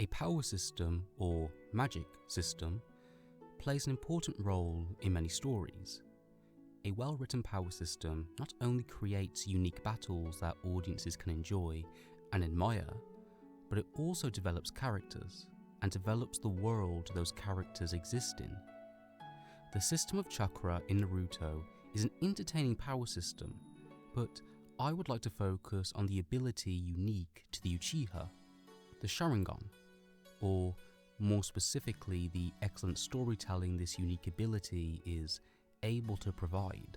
A power system, or magic system, plays an important role in many stories. A well-written power system not only creates unique battles that audiences can enjoy and admire, but it also develops characters and develops the world those characters exist in. The system of chakra in Naruto is an entertaining power system, but I would like to focus on the ability unique to the Uchiha, the Sharingan, or more specifically the excellent storytelling this unique ability is able to provide.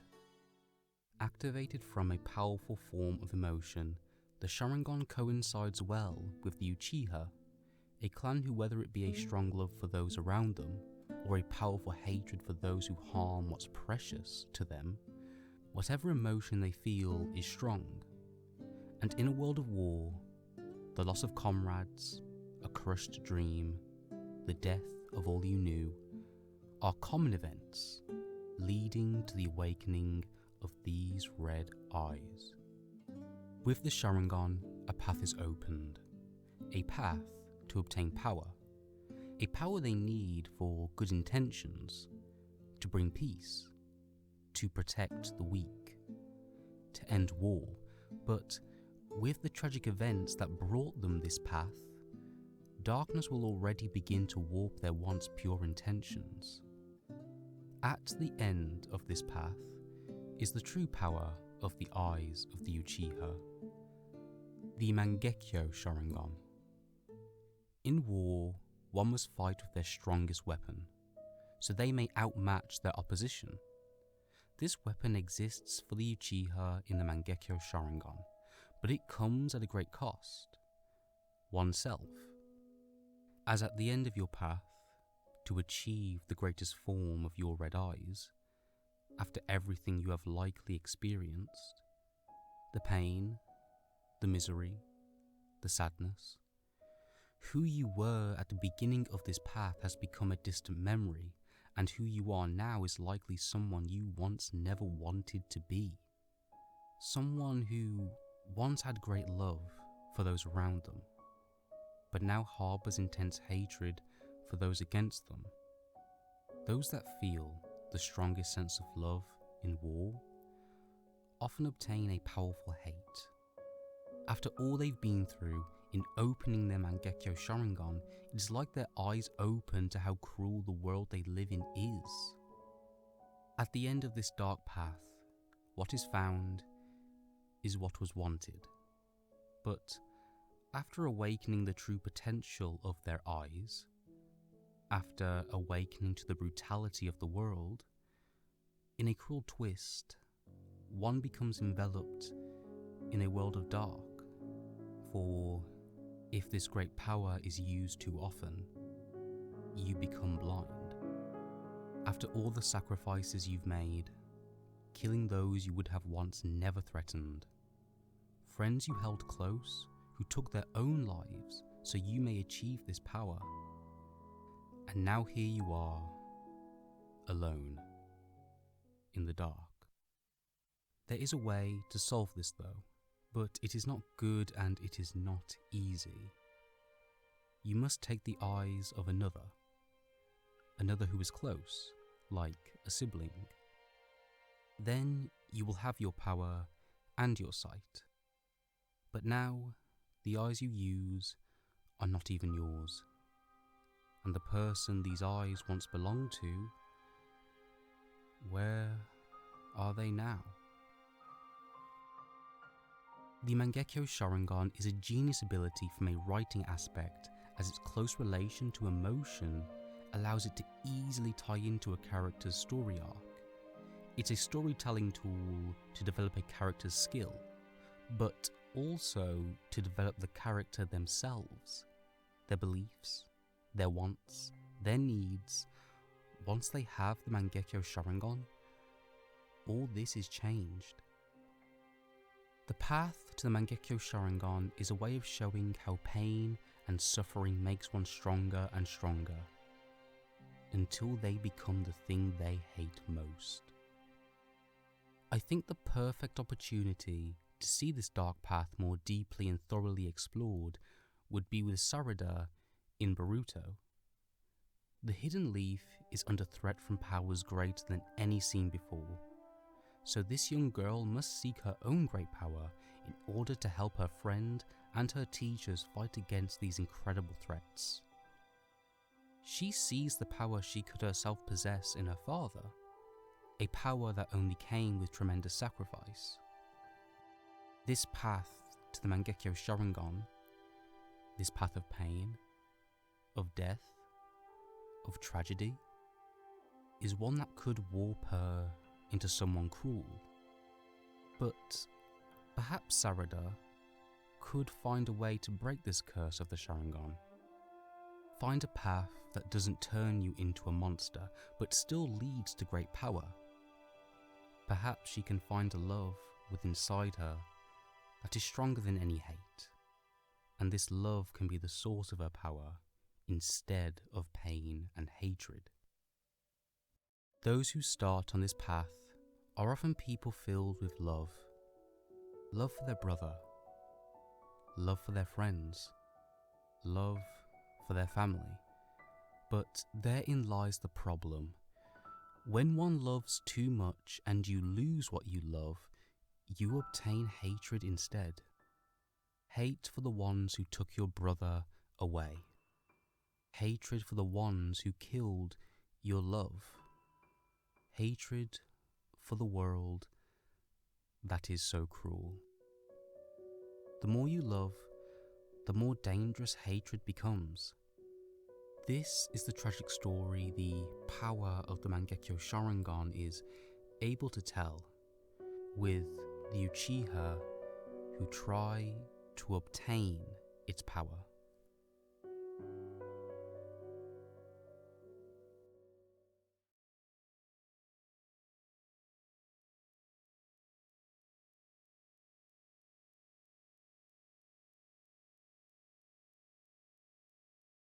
Activated from a powerful form of emotion, the Sharingan coincides well with the Uchiha, a clan who, whether it be a strong love for those around them, or a powerful hatred for those who harm what's precious to them, whatever emotion they feel is strong. And in a world of war, the loss of comrades, a crushed dream, the death of all you knew, are common events leading to the awakening of these red eyes. With the Sharingan, a path is opened, a path to obtain power, a power they need for good intentions, to bring peace, to protect the weak, to end war, but with the tragic events that brought them this path, darkness will already begin to warp their once pure intentions. At the end of this path is the true power of the eyes of the Uchiha, the Mangekyo Sharingan. In war, one must fight with their strongest weapon, so they may outmatch their opposition. This weapon exists for the Uchiha in the Mangekyo Sharingan, but it comes at a great cost: oneself. As at the end of your path, to achieve the greatest form of your red eyes, after everything you have likely experienced, the pain, the misery, the sadness, who you were at the beginning of this path has become a distant memory, and who you are now is likely someone you once never wanted to be. Someone who once had great love for those around them, but now harbours intense hatred for those against them. Those that feel the strongest sense of love in war often obtain a powerful hate. After all they've been through in opening their Mangekyo Sharingan, it is like their eyes open to how cruel the world they live in is. At the end of this dark path, what is found is what was wanted. But after awakening the true potential of their eyes, after awakening to the brutality of the world, in a cruel twist, one becomes enveloped in a world of dark. For if this great power is used too often, you become blind. After all the sacrifices you've made, killing those you would have once never threatened, friends you held close who took their own lives so you may achieve this power. And now here you are, alone, in the dark. There is a way to solve this though, but it is not good and it is not easy. You must take the eyes of another who is close, like a sibling. Then you will have your power and your sight. But now, the eyes you use are not even yours, and the person these eyes once belonged to, where are they now? The Mangekyo Sharingan is a genius ability from a writing aspect, as its close relation to emotion allows it to easily tie into a character's story arc. It's a storytelling tool to develop a character's skill, but also to develop the character themselves, their beliefs, their wants, their needs. Once they have the Mangekyo Sharingan, all this is changed. The path to the Mangekyo Sharingan is a way of showing how pain and suffering makes one stronger and stronger, until they become the thing they hate most. I think the perfect opportunity to see this dark path more deeply and thoroughly explored would be with Sarada In Naruto, the hidden leaf is under threat from powers greater than any seen before, so this young girl must seek her own great power in order to help her friend and her teachers fight against these incredible threats. She sees the power she could herself possess in her father, a power that only came with tremendous sacrifice. This path to the Mangekyo Sharingan, this path of pain, of death, of tragedy, is one that could warp her into someone cruel. But perhaps Sarada could find a way to break this curse of the Sharingan. Find a path that doesn't turn you into a monster, but still leads to great power. Perhaps she can find a love within inside her that is stronger than any hate, and this love can be the source of her power instead of pain and hatred. Those who start on this path are often people filled with love. Love for their brother, love for their friends, love for their family. But therein lies the problem. When one loves too much and you lose what you love, you obtain hatred instead. Hate for the ones who took your brother away. Hatred for the ones who killed your love. Hatred for the world that is so cruel. The more you love, the more dangerous hatred becomes. This is the tragic story the power of the Mangekyo Sharingan is able to tell, with the Uchiha who try to obtain its power.